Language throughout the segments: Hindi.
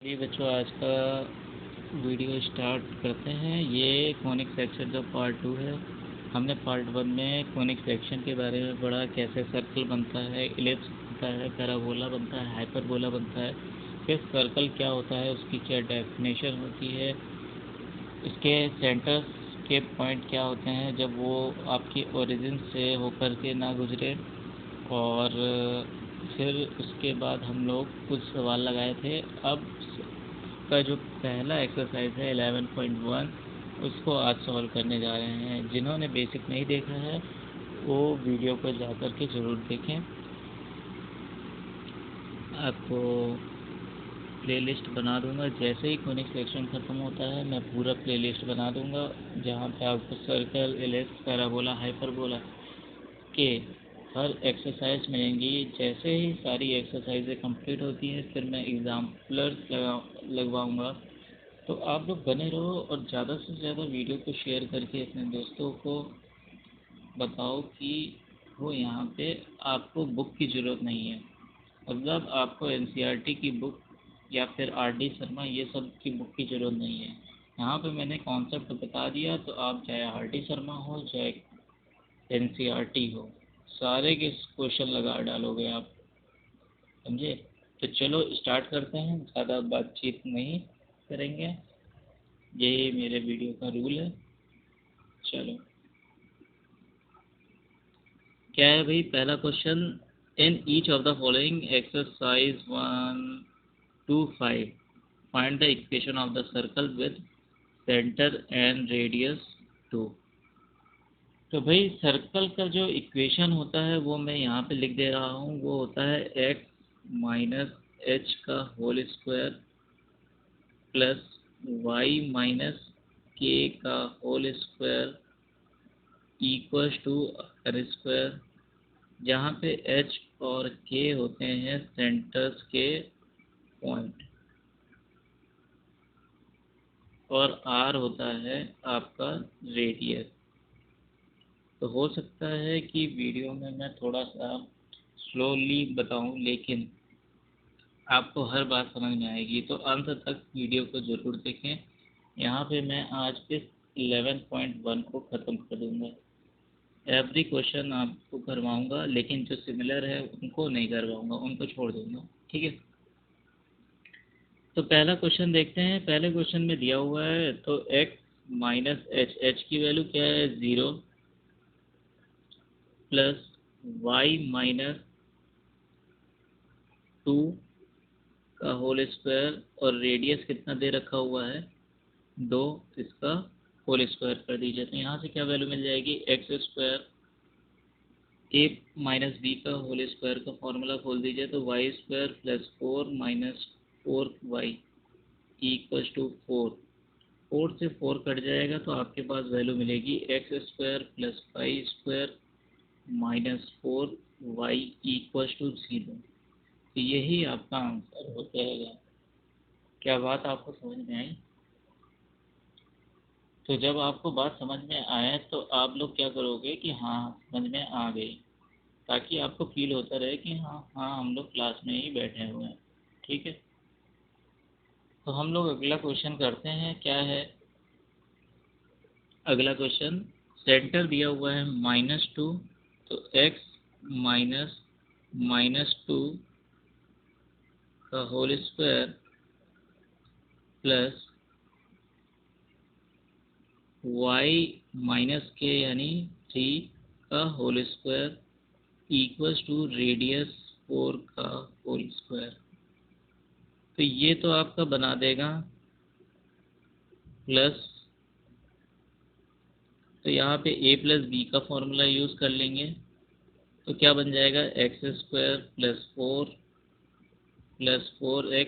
चलिए बच्चों, आज का वीडियो स्टार्ट करते हैं। ये कोनिक सेक्शन का पार्ट 2 है। हमने पार्ट 1 में कोनिक सेक्शन के बारे में पढ़ा, कैसे सर्कल बनता है, इलिप्स बनता है, पैराबोला बनता है, हाइपरबोला बनता है। फिर सर्कल क्या होता है, उसकी क्या डेफिनेशन होती है, इसके सेंटर्स के पॉइंट क्या होते हैं जब वो आपकी ओरिजिन से होकर के ना गुजरे। और फिर उसके बाद हम लोग कुछ सवाल लगाए थे। अब का जो पहला एक्सरसाइज है 11.1, उसको आज सॉल्व करने जा रहे हैं। जिन्होंने बेसिक नहीं देखा है वो वीडियो को जा कर के ज़रूर देखें। आपको प्लेलिस्ट बना दूंगा, जैसे ही कोनिक सेक्शन ख़त्म होता है मैं पूरा प्लेलिस्ट बना दूंगा, जहाँ पे आपको सर्कल, इलिप्स, पैराबोला, हाइपरबोला के हर एक्सरसाइज मिलेंगी। जैसे ही सारी एक्सरसाइजें कंप्लीट होती हैं फिर मैं एग्जाम्पलर्स लगवाऊंगा। तो आप लोग बने रहो और ज़्यादा से ज़्यादा वीडियो को शेयर करके अपने दोस्तों को बताओ कि वो यहाँ पे आपको बुक की ज़रूरत नहीं है। मतलब आपको एनसीईआरटी की बुक या फिर आर डी शर्मा ये सब की बुक की ज़रूरत नहीं है। यहाँ पे मैंने कॉन्सेप्ट बता दिया, तो आप चाहे आर डी शर्मा हो चाहे एनसीईआरटी हो, सारे के क्वेश्चन लगा डालोगे आप। समझे? तो चलो स्टार्ट करते हैं, ज़्यादा बातचीत नहीं करेंगे। ये मेरे वीडियो का रूल है। चलो, क्या है भाई पहला question. In each of the following exercise 1 to 5 find the equation of the circle with centre and radius 2। तो भाई सर्कल का जो इक्वेशन होता है वो मैं यहाँ पे लिख दे रहा हूँ। वो होता है x माइनस एच का whole square plus Y minus k का whole square equals to r square, जहाँ पे h और k होते हैं सेंटर्स के पॉइंट और r होता है आपका रेडियस। तो हो सकता है कि वीडियो में मैं थोड़ा सा स्लोली बताऊं, लेकिन आपको हर बात समझ में आएगी। तो अंत तक वीडियो को ज़रूर देखें। यहाँ पे मैं आज इस 11.1 को ख़त्म कर दूँगा। एवरी क्वेश्चन आपको करवाऊँगा, लेकिन जो सिमिलर है उनको नहीं करवाऊँगा, उनको छोड़ दूँगा। ठीक है? तो पहला क्वेश्चन देखते हैं। पहले क्वेश्चन में दिया हुआ है तो x माइनस एच की वैल्यू क्या है 0, प्लस वाई माइनस 2 का होल स्क्वायर, और रेडियस कितना दे रखा हुआ है 2, इसका होल स्क्वायर कर दीजिए। तो यहाँ से क्या वैल्यू मिल जाएगी, x square a minus b का होल स्क्वायर का फॉर्मूला खोल दीजिए तो y square plus 4 minus 4y equals to 4। 4 से 4 कट जाएगा तो आपके पास वैल्यू मिलेगी x square plus Y square minus 4y equals to 0। तो यही आपका आंसर हो जाएगा। क्या बात आपको समझ में आई? तो जब आपको बात समझ में आए तो आप लोग क्या करोगे कि हाँ समझ में आ गई, ताकि आपको फील होता रहे कि हाँ हाँ हम लोग क्लास में ही बैठे हुए हैं। ठीक है? तो हम लोग अगला क्वेश्चन करते हैं। क्या है अगला क्वेश्चन? सेंटर दिया हुआ है -2, तो x माइनस -2 का whole square plus y minus के यानी 3 का whole square equals to radius 4 का होल स्क्वायर। तो ये तो आपका बना देगा प्लस, तो यहाँ पे a प्लस बी का फॉर्मूला यूज़ कर लेंगे। तो क्या बन जाएगा, x square plus 4 plus 4x,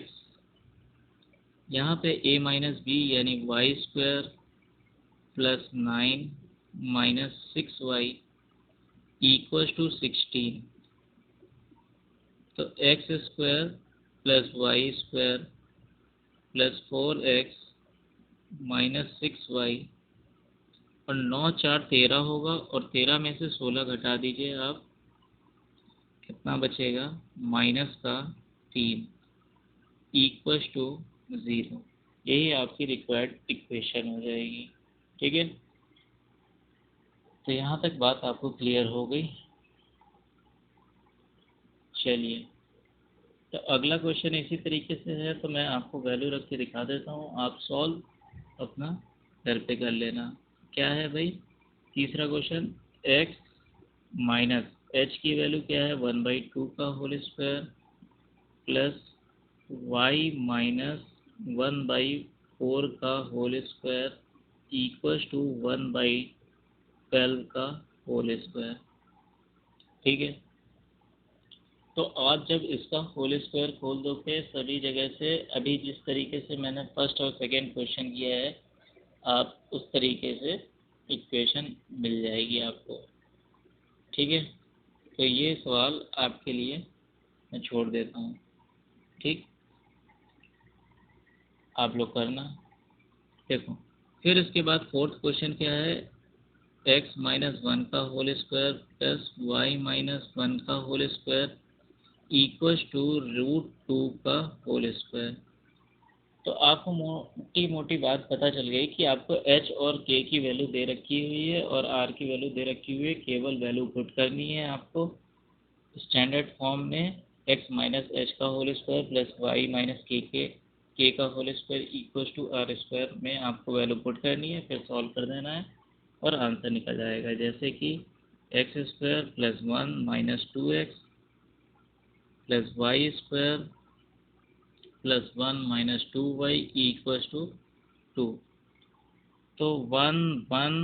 यहाँ पे a माइनस बी यानी y square plus 9 minus 6y equals to 16। तो x square plus Y square plus 4x minus 6y, और 9 4 13 होगा, और 13 में से 16 घटा दीजिए आप, कितना बचेगा, -3 इक्वल्स टू ज़ीरो। यही आपकी रिक्वायर्ड इक्वेशन हो जाएगी। ठीक है, तो यहाँ तक बात आपको क्लियर हो गई। चलिए, तो अगला क्वेश्चन इसी तरीके से है, तो मैं आपको वैल्यू रख के दिखा देता हूँ, आप सॉल्व अपना घर पे कर लेना। क्या है भाई, तीसरा क्वेश्चन, x माइनस एच की वैल्यू क्या है 1/2 का whole square plus Y minus 1/4 का होल स्क्वायर इक्वल्स टू 1/12 का होल स्क्वायर। ठीक है, तो आप जब इसका होल स्क्वायर खोल दोगे सभी जगह से, अभी जिस तरीके से मैंने फर्स्ट और सेकंड क्वेश्चन किया है, आप उस तरीके से इक्वेशन मिल जाएगी आपको। ठीक है, तो ये सवाल आपके लिए मैं छोड़ देता हूँ। ठीक, आप लोग करना। देखो, फिर इसके बाद फोर्थ क्वेश्चन क्या है, x माइनस 1 का whole square plus Y minus 1 का होल स्क्वायर इक्वल्स टू √2 का होल स्क्वायर। तो आपको मोटी मोटी बात पता चल गई कि आपको h और k की वैल्यू दे रखी हुई है और r की वैल्यू दे रखी हुई है, केवल वैल्यू पुट करनी है आपको स्टैंडर्ड फॉर्म में। x माइनस एच का whole square plus Y minus k का whole square equals to r square में आपको वैल्यू पुट करनी है, फिर सॉल्व कर देना है और आंसर निकल जाएगा। जैसे कि x square plus 1 minus 2x plus Y square plus 1 minus 2y equals to 2। तो 1 1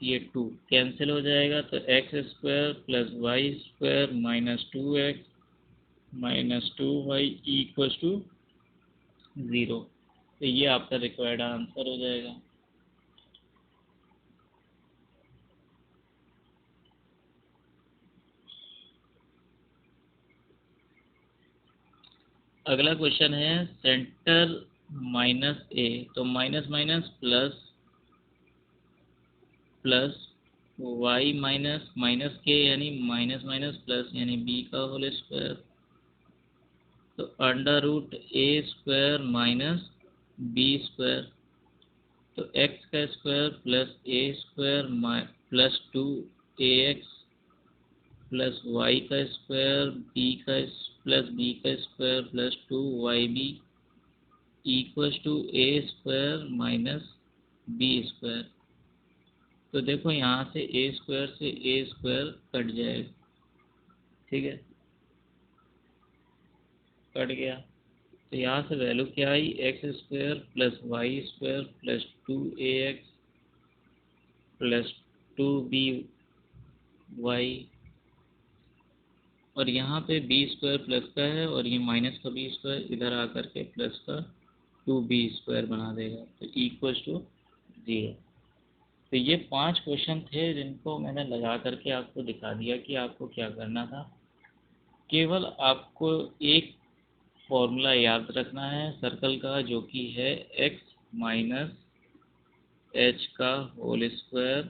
ये 2 कैंसिल हो जाएगा, तो x square plus Y square minus 2x minus 2y equals to 0। तो ये आपका रिक्वायर्ड आंसर हो जाएगा। अगला क्वेश्चन है सेंटर माइनस ए, तो minus minus plus plus Y minus minus के यानी माइनस माइनस प्लस यानी बी का होल स्क्वायर, तो under root A square minus B square, तो एक्स का square plus A square plus 2ax plus Y का स्क्वायर प्लस बी का square plus 2yb equals to A square minus B square. तो देखो यहाँ से ए स्क्वायर से ए स्क्वायर कट जाएगा। ठीक है, कट गया, तो यहाँ से वैल्यू क्या आई, X square plus Y square plus 2ax plus 2by, और यहाँ पे बी स्क्वायर प्लस का है और ये माइनस का बी स्क्वायर इधर आकर के प्लस का 2b स्क्वायर बना देगा, तो इक्वल्स टू 0। तो ये 5 क्वेश्चन थे जिनको मैंने लगा करके आपको दिखा दिया कि आपको क्या करना था। केवल आपको एक फॉर्मूला याद रखना है सर्कल का, जो कि है x माइनस एच का whole square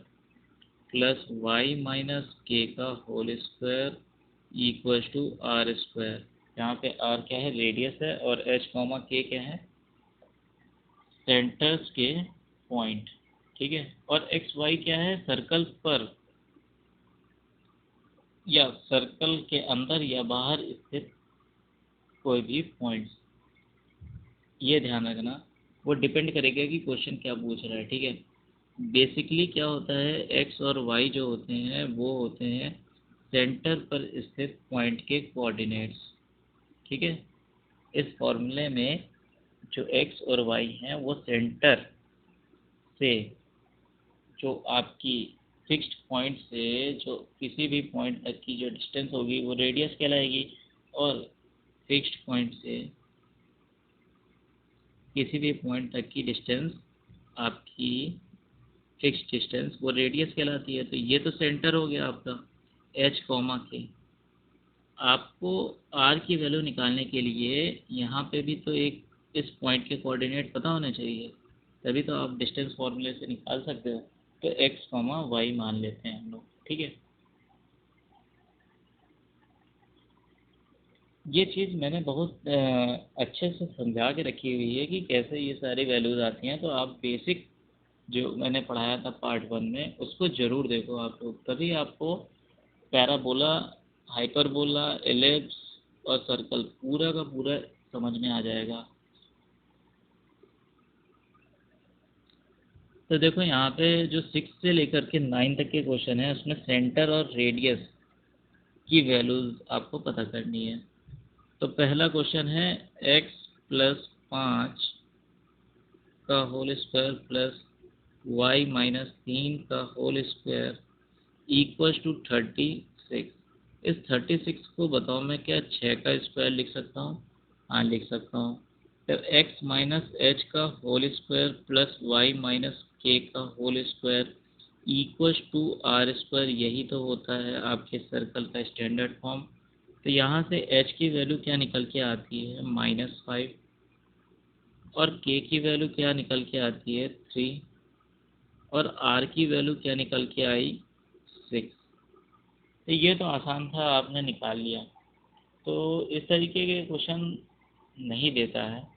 plus Y minus k का whole square equals to r square. यहाँ पे आर क्या है, रेडियस है, और एच कॉमा के क्या है, सेंटर्स के पॉइंट। ठीक है, और एक्स वाई क्या है, सर्कल पर या सर्कल के अंदर या बाहर स्थित कोई भी पॉइंट्स। ये ध्यान रखना, वो डिपेंड करेगा कि क्वेश्चन क्या पूछ रहा है। ठीक है, बेसिकली क्या होता है, एक्स और वाई जो होते हैं वो होते हैं सेंटर पर स्थित पॉइंट के कोऑर्डिनेट्स। ठीक है, इस फॉर्मूले में जो एक्स और वाई हैं वो सेंटर से जो आपकी फिक्स्ड पॉइंट से जो किसी भी पॉइंट तक की जो डिस्टेंस होगी वो रेडियस कहलाएगी, और फिक्स्ड पॉइंट से किसी भी पॉइंट तक की डिस्टेंस आपकी फिक्स्ड डिस्टेंस वो रेडियस कहलाती है। तो ये तो सेंटर हो गया आपका एच कॉमा के। आपको आर की वैल्यू निकालने के लिए यहाँ पे भी तो एक इस पॉइंट के कोऑर्डिनेट पता होने चाहिए, तभी तो आप डिस्टेंस फॉर्मूले से निकाल सकते हो। तो एक्स कॉमा वाई मान लेते हैं हम लोग। ठीक है, ये चीज़ मैंने बहुत अच्छे से समझा के रखी हुई है कि कैसे ये सारी वैल्यूज़ आती हैं। तो आप बेसिक जो मैंने पढ़ाया था पार्ट 1 में उसको ज़रूर देखो आप लोग, तभी आपको पैराबोला, हाइपरबोला, एलिप्स और सर्कल पूरा का पूरा समझ में आ जाएगा। तो देखो यहाँ पे जो 6 से लेकर के 9 तक के क्वेश्चन है उसमें सेंटर और रेडियस की वैल्यूज आपको पता करनी है। तो पहला क्वेश्चन है x प्लस 5 का whole square plus y minus 3 का होल स्क्वायर इक्वल्स टू 36। इस 36 को बताओ मैं क्या 6 का स्क्वायर लिख सकता हूँ? हाँ लिख सकता हूँ। तो x माइनस एच का whole square plus Y minus k का whole square equals to r square, यही तो होता है आपके सर्कल का स्टैंडर्ड फॉर्म। तो यहाँ से h की वैल्यू क्या निकल के आती है? -5। और k की वैल्यू क्या निकल के आती है? 3। और r की वैल्यू क्या निकल के आई? 6। तो ये तो आसान था, आपने निकाल लिया। तो इस तरीके के क्वेश्चन नहीं देता है।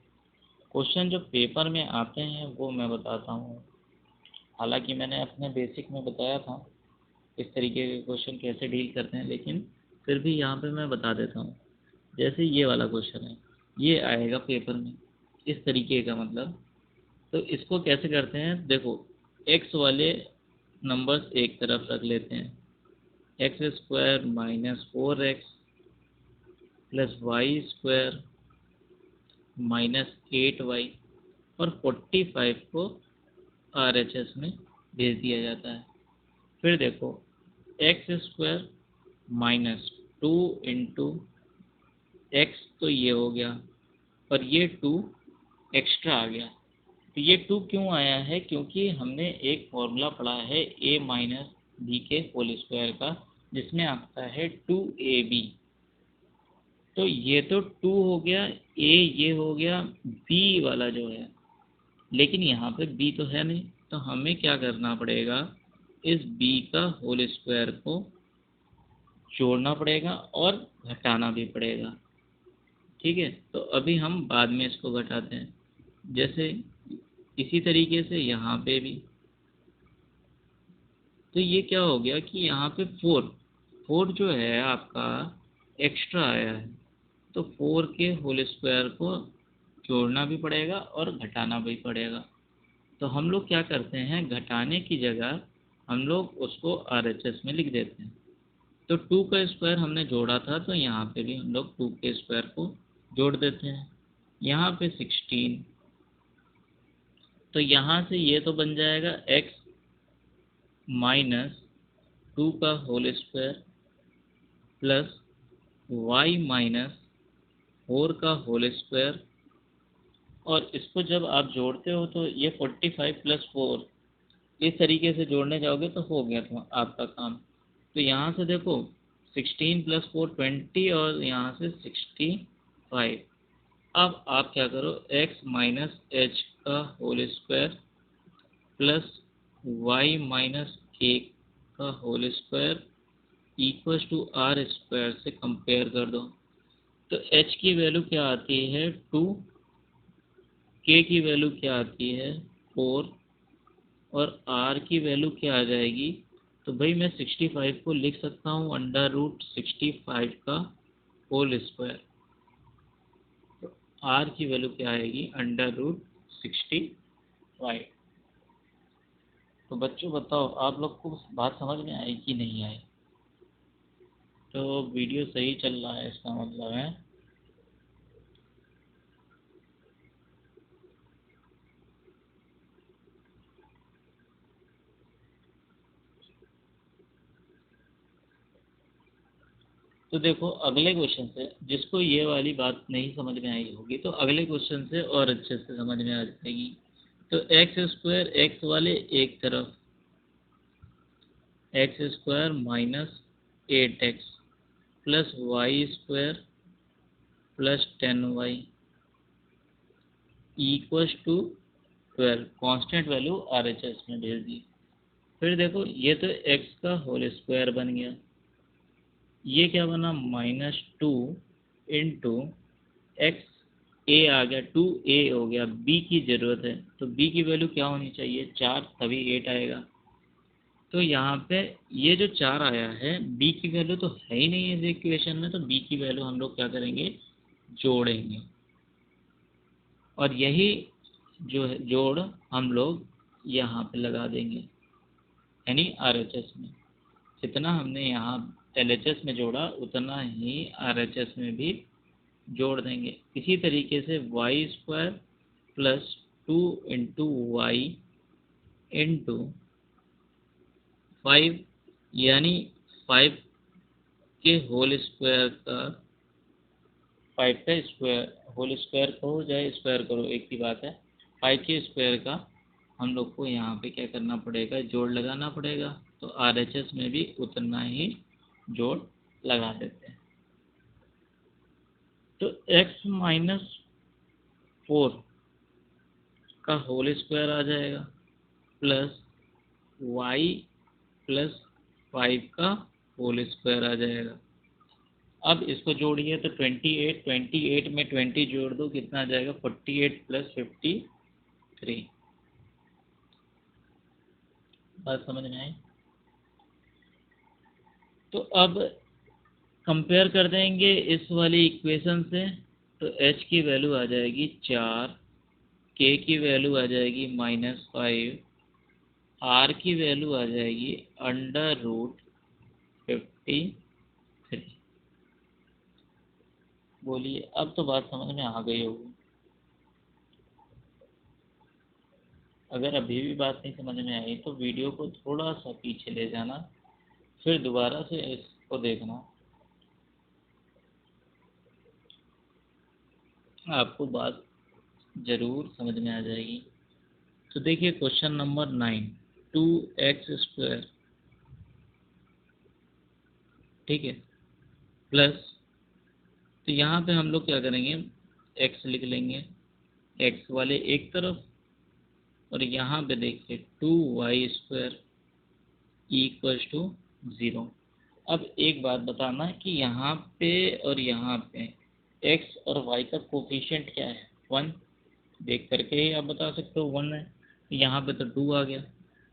क्वेश्चन जो पेपर में आते हैं वो मैं बताता हूँ। हालांकि मैंने अपने बेसिक में बताया था इस तरीके के क्वेश्चन कैसे डील करते हैं, लेकिन फिर भी यहाँ पे मैं बता देता हूँ। जैसे ये वाला क्वेश्चन है, ये आएगा पेपर में इस तरीके का, मतलब तो इसको कैसे करते हैं देखो। एक्स वाले नंबर्स एक तरफ रख लेते हैं, x square minus 4x plus Y square -8y, और 45 को RHS में भेज दिया जाता है। फिर देखो एक्स स्क्वायर -2 इंटू एक्स, तो ये हो गया, और ये 2 एक्स्ट्रा आ गया। तो ये 2 क्यों आया है? क्योंकि हमने एक फॉर्मूला पढ़ा है a माइनस बी के होल स्क्वायर का, जिसमें आता है 2ab। तो ये तो 2 हो गया, a ये हो गया, b वाला जो है, लेकिन यहाँ पे b तो है नहीं, तो हमें क्या करना पड़ेगा? इस b का होल स्क्वायर को जोड़ना पड़ेगा और घटाना भी पड़ेगा। ठीक है, तो अभी हम बाद में इसको घटाते हैं। जैसे इसी तरीके से यहाँ पे भी, तो ये क्या हो गया कि यहाँ पे 4 जो है आपका एक्स्ट्रा आया है, तो 4 के होल स्क्वायर को जोड़ना भी पड़ेगा और घटाना भी पड़ेगा। तो हम लोग क्या करते हैं, घटाने की जगह हम लोग उसको RHS में लिख देते हैं। तो 2 का स्क्वायर हमने जोड़ा था, तो यहाँ पे भी हम लोग 2 के स्क्वायर को जोड़ देते हैं। यहाँ पे 16, तो यहाँ से ये तो बन जाएगा x माइनस 2 का whole square plus Y minus 4 का होल स्क्वायर, और इसको जब आप जोड़ते हो तो ये 45 प्लस 4 इस तरीके से जोड़ने जाओगे तो हो गया था आपका काम। तो यहाँ से देखो 16 प्लस 4 20, और यहाँ से 65। अब आप क्या करो, x माइनस एच का whole square plus Y minus k का whole square equals to r square से कंपेयर कर दो। तो h की वैल्यू क्या आती है? 2। k की वैल्यू क्या आती है? 4। और r की वैल्यू क्या आ जाएगी? तो भाई मैं 65 को लिख सकता हूँ √65 का होल स्क्वायर। तो r की वैल्यू क्या आएगी? √65। तो बच्चों बताओ, आप लोग को बात समझ में आई कि नहीं आई? तो वीडियो सही चल रहा है इसका मतलब है। तो देखो अगले क्वेश्चन से, जिसको ये वाली बात नहीं समझ में आई होगी तो अगले क्वेश्चन से और अच्छे से समझ में आ जाएगी। तो एक्स स्क्वायर एक्स वाले एक तरफ, x square -8x plus Y square plus 10y equals to 12, constant value RHS में भेज दी। फिर देखो ये तो x का होल स्क्वायर बन गया, ये क्या बना? -2 इंटू एक्स ए आ गया, 2a हो गया, b की ज़रूरत है तो b की वैल्यू क्या होनी चाहिए, 4, तभी 8 आएगा। तो यहाँ पे ये जो 4 आया है, b की वैल्यू तो है ही नहीं है इस इक्वेशन में, तो b की वैल्यू हम लोग क्या करेंगे, जोड़ेंगे। और यही जो है जोड़ हम लोग यहाँ पे लगा देंगे, यानी RHS में। जितना हमने यहाँ LHS में जोड़ा उतना ही RHS में भी जोड़ देंगे। इसी तरीके से y² plus 2 into Y into 5, यानी 5 के होल स्क्वायर का, 5 का स्क्वायर, होल स्क्वायर करो चाहे स्क्वायर करो एक ही बात है, 5 के स्क्वायर का हम लोग को यहाँ पे क्या करना पड़ेगा, जोड़ लगाना पड़ेगा। तो RHS में भी उतना ही जोड़ लगा देते हैं। तो x माइनस 4 का होल स्क्वायर आ जाएगा प्लस y प्लस 5 का होल स्क्वायर आ जाएगा। अब इसको जोड़िए तो 28, 28 में 20 जोड़ दो, कितना आ जाएगा, 48 प्लस 53। बात समझ में आई? तो अब कंपेयर कर देंगे इस वाली इक्वेशन से, तो h की वैल्यू आ जाएगी 4, k की वैल्यू आ जाएगी -5, r की वैल्यू आ जाएगी √53। बोलिए, अब तो बात समझ में आ गई होगी। अगर अभी भी बात नहीं समझ में आई तो वीडियो को थोड़ा सा पीछे ले जाना, फिर दोबारा से इसको देखना, आपको बात ज़रूर समझ में आ जाएगी। तो देखिए क्वेश्चन नंबर 9, 2x², ठीक है, प्लस, तो यहाँ पे हम लोग क्या करेंगे, x लिख लेंगे, x वाले एक तरफ, और यहाँ पे देखिए 2y² इक्वल्स टू 0। अब एक बात बताना कि यहाँ पे और यहाँ पे x और y का कोफिशिएंट क्या है, 1। देख करके ही आप बता सकते हो 1 है, यहाँ पे तो 2 आ गया,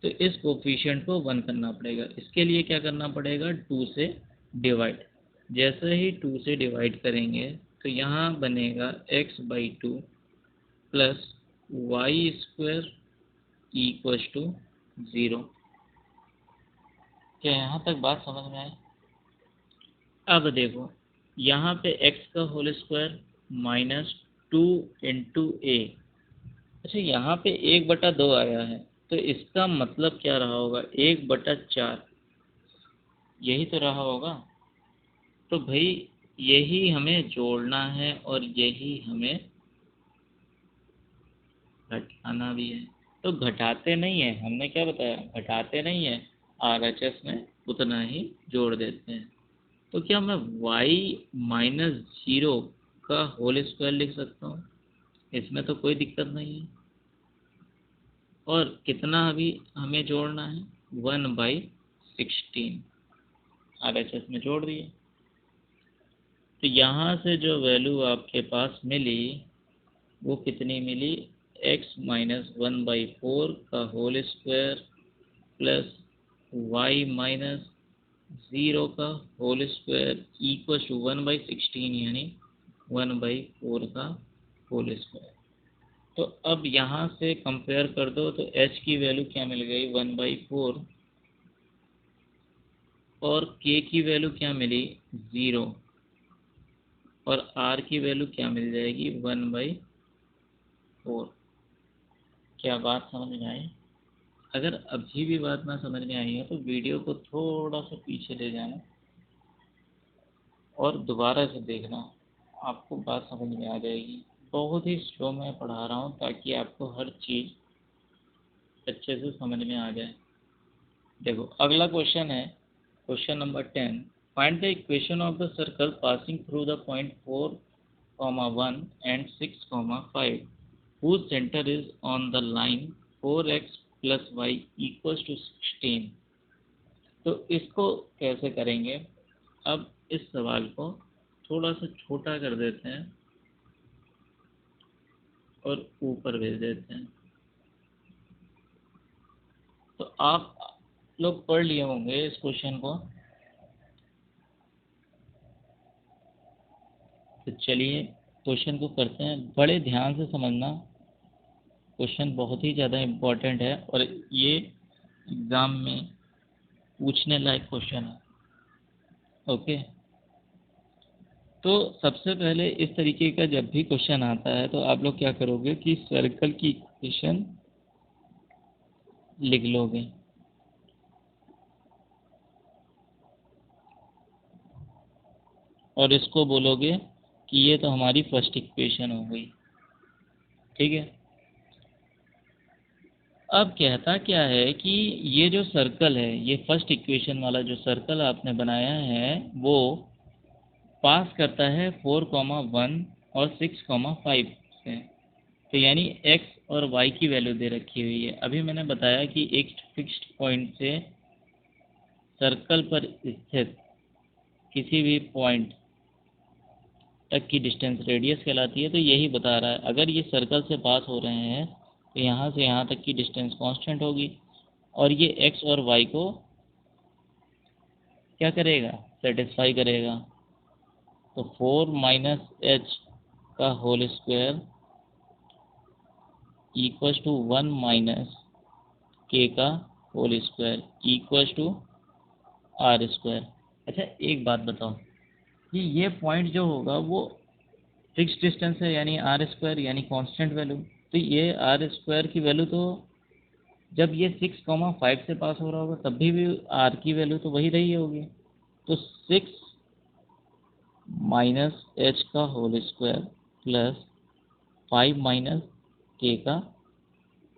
तो इस कोफिशिएंट को 1 करना पड़ेगा। इसके लिए क्या करना पड़ेगा, 2 से डिवाइड। जैसे ही 2 से डिवाइड करेंगे तो यहाँ बनेगा x/2 plus y² equals to 0। क्या यहाँ तक बात समझ में आई? अब देखो, यहाँ पे x का होल स्क्वायर -2 इंटू a, अच्छा यहाँ पे 1/2 आया है, तो इसका मतलब क्या रहा होगा, 1/4, यही तो रहा होगा। तो भाई यही हमें जोड़ना है और यही हमें घटाना भी है। तो घटाते नहीं है, हमने क्या बताया, घटाते नहीं है, RHS में उतना ही जोड़ देते हैं। तो क्या मैं y-0 का होल स्क्वायर लिख सकता हूँ, इसमें तो कोई दिक्कत नहीं है। और कितना अभी हमें जोड़ना है, 1/16, RHS में जोड़ दिए। तो यहाँ से जो वैल्यू आपके पास मिली वो कितनी मिली, x-1/4 का होल स्क्वायर प्लस y-0 का होल स्क्वायर इक्वल टू 1/16, यानी 1/4 का होल स्क्वायर। तो अब यहाँ से कंपेयर कर दो तो h की वैल्यू क्या मिल गई, 1/4, और k की वैल्यू क्या मिली, 0, और r की वैल्यू क्या मिल जाएगी, 1/4। क्या बात समझ में आई? अगर अभी भी बात ना समझ में आई है तो वीडियो को थोड़ा सा पीछे ले जाना और दोबारा से देखना, आपको बात समझ में आ जाएगी। बहुत ही स्लो में पढ़ा रहा हूँ ताकि आपको हर चीज़ अच्छे से समझ में आ जाए। देखो अगला क्वेश्चन है, question number 10, find the equation of the circle passing through the point 4, 1 and 6, 5 whose center is on the line 4x plus y equals to 16। तो इसको कैसे करेंगे, अब इस सवाल को थोड़ा सा छोटा कर देते हैं और ऊपर भेज देते हैं। तो आप लोग पढ़ लिए होंगे इस क्वेश्चन को। तो चलिए क्वेश्चन को करते हैं, बड़े ध्यान से समझना। क्वेश्चन बहुत ही ज़्यादा इम्पोर्टेंट है और ये एग्ज़ाम में पूछने लायक क्वेश्चन है। ओके, तो सबसे पहले इस तरीके का जब भी क्वेश्चन आता है तो आप लोग क्या करोगे कि सर्कल की इक्वेशन लिख लोगे। और इसको बोलोगे कि ये तो हमारी फर्स्ट इक्वेशन हो गई। ठीक है, अब कहता क्या है कि ये जो सर्कल है, ये फर्स्ट इक्वेशन वाला जो सर्कल आपने बनाया है वो पास करता है 4,1 और 6,5 से। तो यानी x और y की वैल्यू दे रखी हुई है। अभी मैंने बताया कि एक फिक्स्ड पॉइंट से सर्कल पर स्थित किसी भी पॉइंट तक की डिस्टेंस रेडियस कहलाती है। तो यही बता रहा है, अगर ये सर्कल से पास हो रहे हैं तो यहाँ से यहाँ तक की डिस्टेंस कांस्टेंट होगी और ये x और y को क्या करेगा, सेटिस्फाई करेगा। तो 4 माइनस एच का whole square equals to 1 minus k का whole square equals to r square. अच्छा एक बात बताओ कि ये पॉइंट जो होगा वो फिक्स डिस्टेंस है यानी आर स्क्वायर यानी कांस्टेंट वैल्यू। तो ये आर स्क्वायर की वैल्यू तो जब ये 6,5 से पास हो रहा होगा तब भी आर की वैल्यू तो वही रही होगी। तो 6 माइनस एच का whole square plus 5 minus k का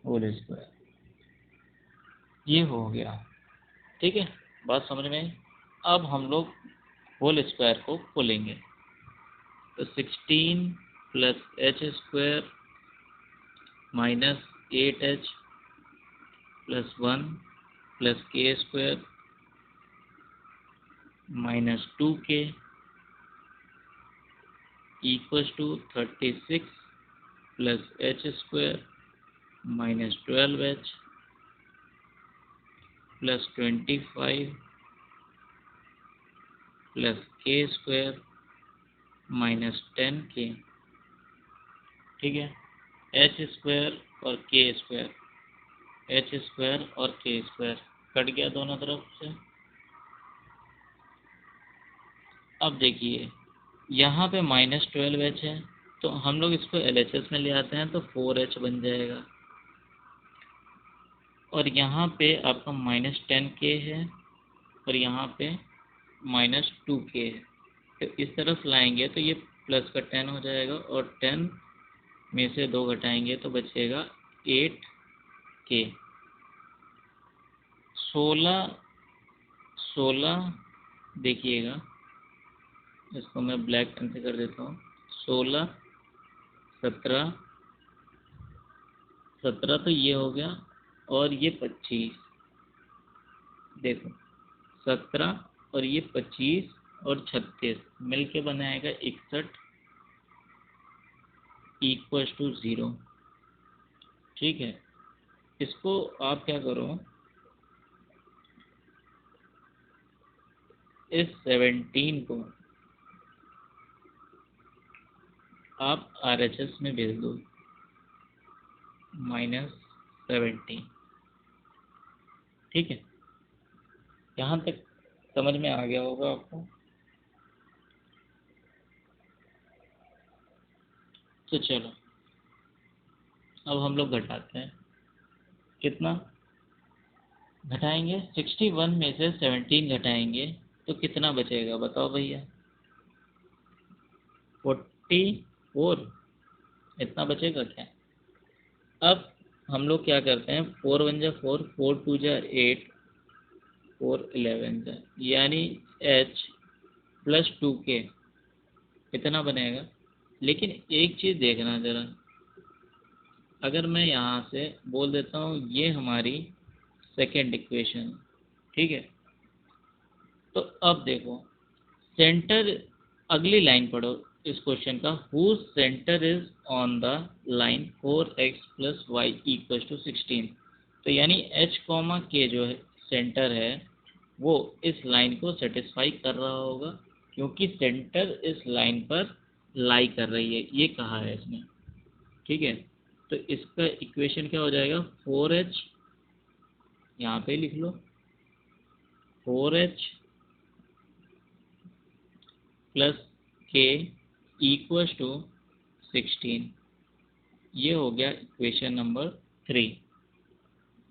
होल स्क्वायर, ये हो गया। ठीक है, बात समझ में आई। अब हम लोग होल स्क्वायर को खोलेंगे। तो 16 plus H square minus 8h plus 1 plus के square minus 2k equals to 36 plus H square minus 12h plus 25 plus के स्क्वायर माइनस 10k। ठीक है, एच स्क्वायर और के स्क्वायर, एच स्क्वायर और के स्क्वायर कट गया दोनों तरफ से। अब देखिए यहाँ पे माइनस 12h है तो हम लोग इसको LHS में ले आते हैं तो 4h बन जाएगा। और यहाँ पे आपका माइनस 10k है और यहाँ पे माइनस 2k है। तो इस तरफ लाएंगे तो ये प्लस का 10 हो जाएगा और 10 में से 2 घटाएंगे तो बचेगा 8k। 16 देखिएगा, इसको मैं ब्लैक पेन से कर देता हूँ। 16 17 17 तो ये हो गया और ये 25, देखो 17 और ये 25 और 36 मिलके बनाएगा 61 इक्वल्स टू 0। ठीक है, इसको आप क्या करो, इस 17 को आप RHS में भेज दो, -17। ठीक है, यहाँ तक समझ में आ गया होगा आपको। तो चलो अब हम लोग घटाते हैं। कितना घटाएंगे, 61 में से 17 घटाएंगे तो कितना बचेगा बताओ भैया, 44, इतना बचेगा क्या। अब हम लोग क्या करते हैं, 4 1 जा 4, 4 2 जा 8, 4 11 जा, यानी h प्लस 2k इतना बनेगा। लेकिन एक चीज़ देखना ज़रा, अगर मैं यहाँ से बोल देता हूँ ये हमारी सेकेंड इक्वेशन, ठीक है, तो अब देखो सेंटर अगली लाइन पढ़ो इस क्वेश्चन का, whose centre is on the line 4x plus y equal to 16। तो यानी h कॉमा के जो है सेंटर है वो इस लाइन को सेटिस्फाई कर रहा होगा, क्योंकि सेंटर इस लाइन पर लाई कर रही है, ये कहा है इसने। ठीक है, तो इसका इक्वेशन क्या हो जाएगा, 4h, यहाँ पे लिख लो 4h प्लस के इक्वल टू 16। ये हो गया इक्वेशन नंबर 3।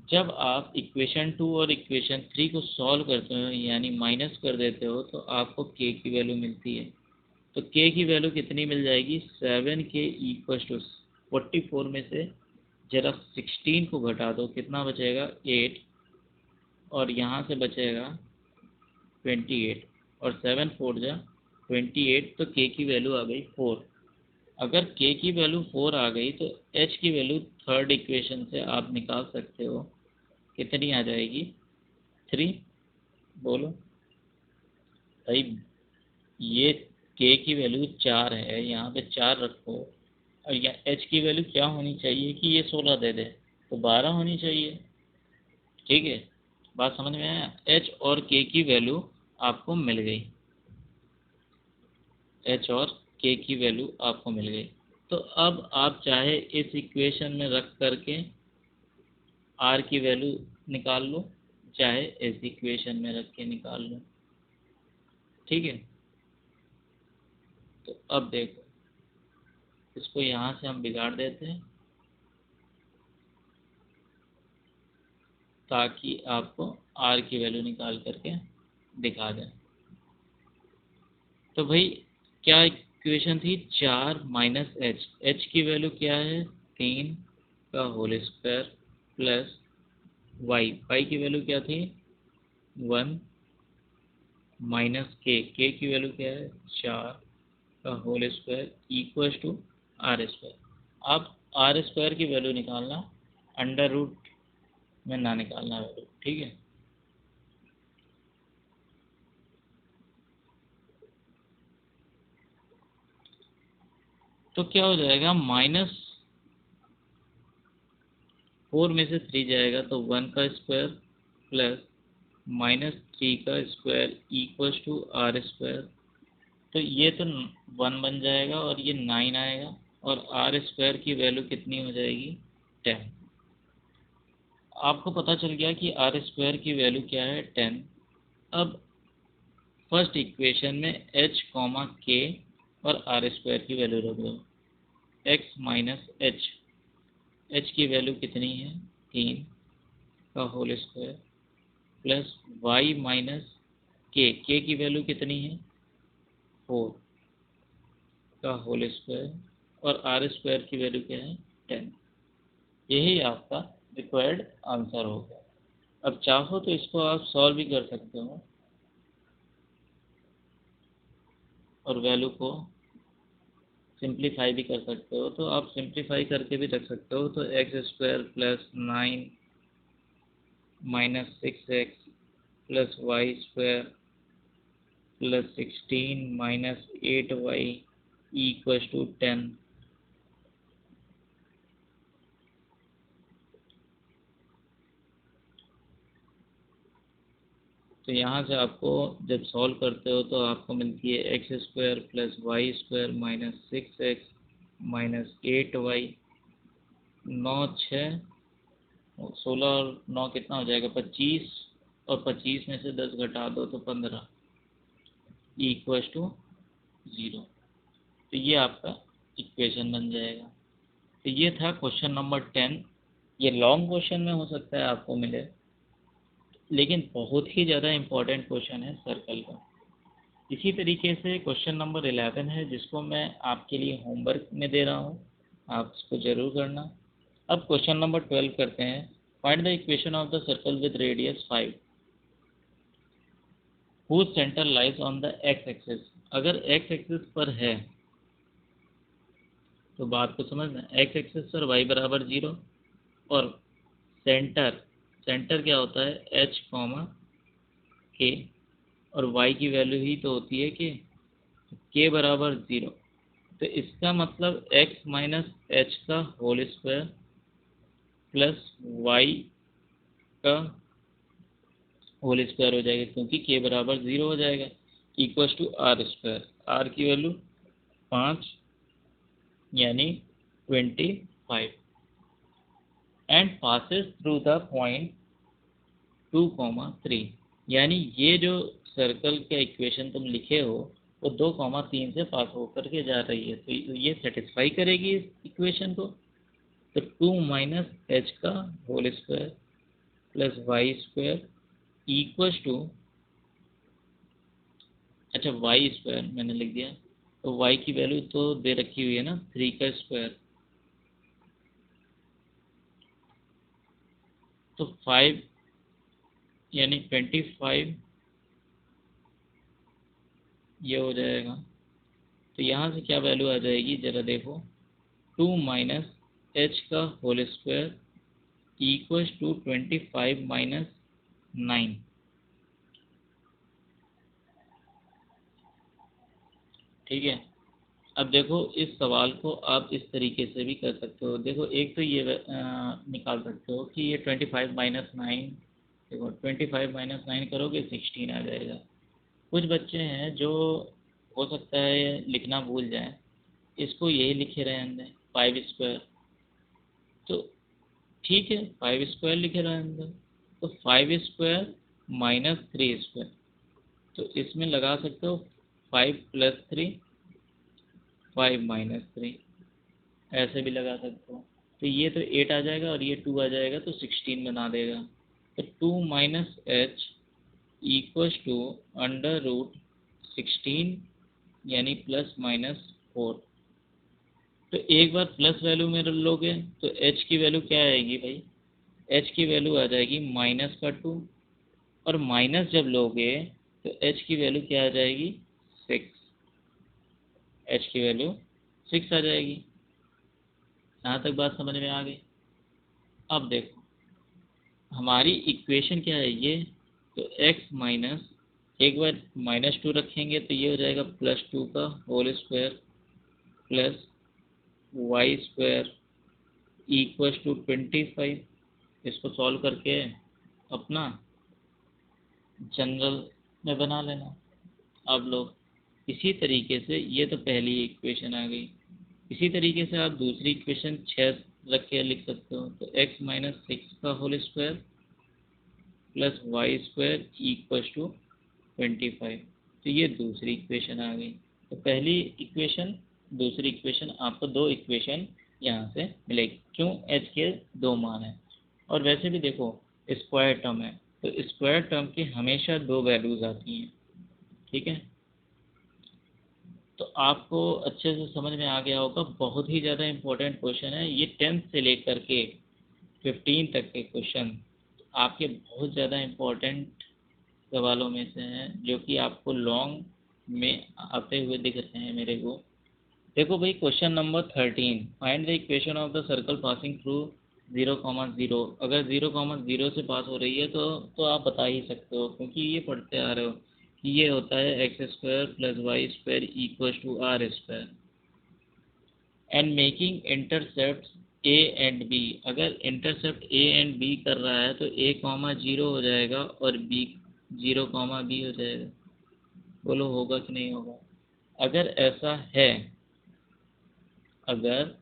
जब आप इक्वेशन 2 और इक्वेशन 3 को सॉल्व करते हो यानी माइनस कर देते हो तो आपको के की वैल्यू मिलती है। तो के की वैल्यू कितनी मिल जाएगी, 7k इक्वल टू 44 में से जरा 16 को घटा दो, कितना बचेगा 8, और यहाँ से बचेगा 28, और 7 4 जा 28, तो के की वैल्यू आ गई 4। अगर के की वैल्यू 4 आ गई तो एच की वैल्यू थर्ड इक्वेशन से आप निकाल सकते हो, कितनी आ जाएगी 3। बोलो भाई, ये के की वैल्यू 4 है, यहाँ पे 4 रखो, और यहाँ एच की वैल्यू क्या होनी चाहिए कि ये 16 दे दे, तो 12 होनी चाहिए। ठीक है, बात समझ में आया। एच और के की वैल्यू आपको मिल गई, एच और के की वैल्यू आपको मिल गई। तो अब आप चाहे इस इक्वेशन में रख करके आर की वैल्यू निकाल लो, चाहे इस इक्वेशन में रख के निकाल लो। ठीक है, तो अब देखो इसको यहाँ से हम बिगाड़ देते हैं ताकि आपको आर की वैल्यू निकाल करके दिखा दें। तो भाई क्या इक्वेशन थी, 4 माइनस एच, एच की वैल्यू क्या है 3 का whole square plus y, y की वैल्यू क्या थी 1 माइनस के की वैल्यू क्या है 4 का whole square equal to r square. आप आर स्क्वायर की वैल्यू निकालना, अंडर रूट में ना निकालना वैल्यू। ठीक है, तो क्या हो जाएगा, -4 में से 3 जाएगा तो 1 का स्क्वायर प्लस -3 का square equal to r square. तो ये तो 1 बन जाएगा और ये 9 आएगा, और आर स्क्वायर की वैल्यू कितनी हो जाएगी 10। आपको पता चल गया कि आर स्क्वायर की वैल्यू क्या है 10। अब फर्स्ट इक्वेशन में एच कॉमा के और आर स्क्वायर की वैल्यू रख दो, एक्स माइनस एच, एच की वैल्यू कितनी है 3 का whole square plus Y minus k की वैल्यू कितनी है 4 का होल स्क्वायर, और आर स्क्वायर की वैल्यू क्या है 10। यही आपका रिक्वायर्ड आंसर होगा। अब चाहो तो इसको आप सॉल्व भी कर सकते हो और वैल्यू को सिंप्लीफाई भी कर सकते हो, तो आप सिंप्लीफाई करके भी रख सकते हो। तो x square plus 9 minus 6x plus Y square plus 16 minus 8y equal to 10। तो यहाँ से आपको जब सॉल्व करते हो तो आपको मिलती है x square plus Y square minus 6x minus 8y, 9 6 16 और 9 कितना हो जाएगा 25, और 25 में से 10 घटा दो तो 15 इक्वल टू 0। तो ये आपका इक्वेशन बन जाएगा। तो ये था क्वेश्चन नंबर 10। ये लॉन्ग क्वेश्चन में हो सकता है आपको मिले, लेकिन बहुत ही ज़्यादा इम्पोर्टेंट क्वेश्चन है सर्कल का। इसी तरीके से क्वेश्चन नंबर 11 है जिसको मैं आपके लिए होमवर्क में दे रहा हूँ, आप इसको ज़रूर करना। अब क्वेश्चन नंबर 12 करते हैं। Find the equation of the circle with radius 5 whose centre lies on the x axis. अगर एक्स एक्सिस पर है तो बात को समझना, एक्स एक्सिस पर y बराबर 0, और सेंटर, सेंटर क्या होता है h कॉमा के, और y की वैल्यू ही तो होती है के। के बराबर 0, तो इसका मतलब x माइनस एच का होल स्क्वायर प्लस वाई का होल स्क्वायर हो जाएगा, क्योंकि के बराबर 0 हो जाएगा, equals to r square. R की वैल्यू 5 यानी 25, and passes through the point 2, 3, यानी ये जो सर्कल का इक्वेशन तुम लिखे हो वो 2, 3 से पास होकर के जा रही है, तो ये सेटिस्फाई करेगी इस इक्वेशन को। तो 2 माइनस एच का whole square plus Y square equals to, अच्छा वाई स्क्वायर मैंने लिख दिया, तो वाई की वैल्यू तो दे रखी हुई है ना, 3 का स्क्वायर, तो 5 यानी 25 ये हो जाएगा। तो यहाँ से क्या वैल्यू आ जाएगी जरा देखो, 2 माइनस एच का whole square equals to 25 minus 9। ठीक है, अब देखो इस सवाल को आप इस तरीके से भी कर सकते हो। देखो एक तो ये निकाल सकते हो कि ये 25 - 9, देखो 25 - 9 करोगे 16 आ जाएगा। कुछ बच्चे हैं जो हो सकता है लिखना भूल जाए, इसको यही लिखे रहने दें 5 स्क्वायर, तो ठीक है 5 स्क्वायर लिखे रहने दें, तो 5 स्क्वायर माइनस 3 स्क्वायर, तो इसमें लगा सकते हो 5 + 3, 5 - 3, ऐसे भी लगा सकते हो। तो ये तो 8 आ जाएगा और ये 2 आ जाएगा, तो 16 बना देगा। तो 2 माइनस एच इक्वल्स टू √16 यानी ±4। तो एक बार प्लस वैल्यू में लोगे तो एच की वैल्यू क्या आएगी भाई, एच की वैल्यू आ जाएगी -2, और माइनस जब लोगे तो एच की वैल्यू क्या आ जाएगी 6, एच की वैल्यू 6 आ जाएगी। यहाँ तक बात समझ में आ गई। अब देखो हमारी इक्वेशन क्या है ये, तो x माइनस, एक बार -2 रखेंगे तो ये हो जाएगा +2 का whole square plus Y square equals to 25। इसको सॉल्व करके अपना जनरल में बना लेना। अब लोग इसी तरीके से, ये तो पहली इक्वेशन आ गई, इसी तरीके से आप दूसरी इक्वेशन 6 रख के लिख सकते हो, तो x माइनस 6 का whole square plus Y square equals to 25। तो ये दूसरी इक्वेशन आ गई। तो पहली इक्वेशन, दूसरी इक्वेशन, आपको 2 इक्वेशन यहाँ से मिलेगी। क्यों, एच के 2 मान हैं। और वैसे भी देखो स्क्वायर टर्म है, तो स्क्वायर टर्म की हमेशा 2 वैल्यूज आती हैं। ठीक है, तो आपको अच्छे से समझ में आ गया होगा। बहुत ही ज़्यादा इम्पोर्टेंट क्वेश्चन है ये, 10th से लेकर के 15 तक के क्वेश्चन आपके बहुत ज़्यादा इम्पोर्टेंट सवालों में से हैं, जो कि आपको लॉन्ग में आते हुए दिख रहे हैं मेरे को। देखो भाई question number 13, find the equation of the circle passing through 0, 0। अगर 0, 0 से पास हो रही है तो आप बता ही सकते हो, क्योंकि ये पढ़ते आ रहे हो कि ये होता है x² plus Y square equal to r square, and making intercept a and b. अगर इंटरसेप्ट ए एंड बी कर रहा है तो a, 0 हो जाएगा और b, 0, b हो जाएगा। बोलो होगा कि नहीं होगा। अगर ऐसा है, अगर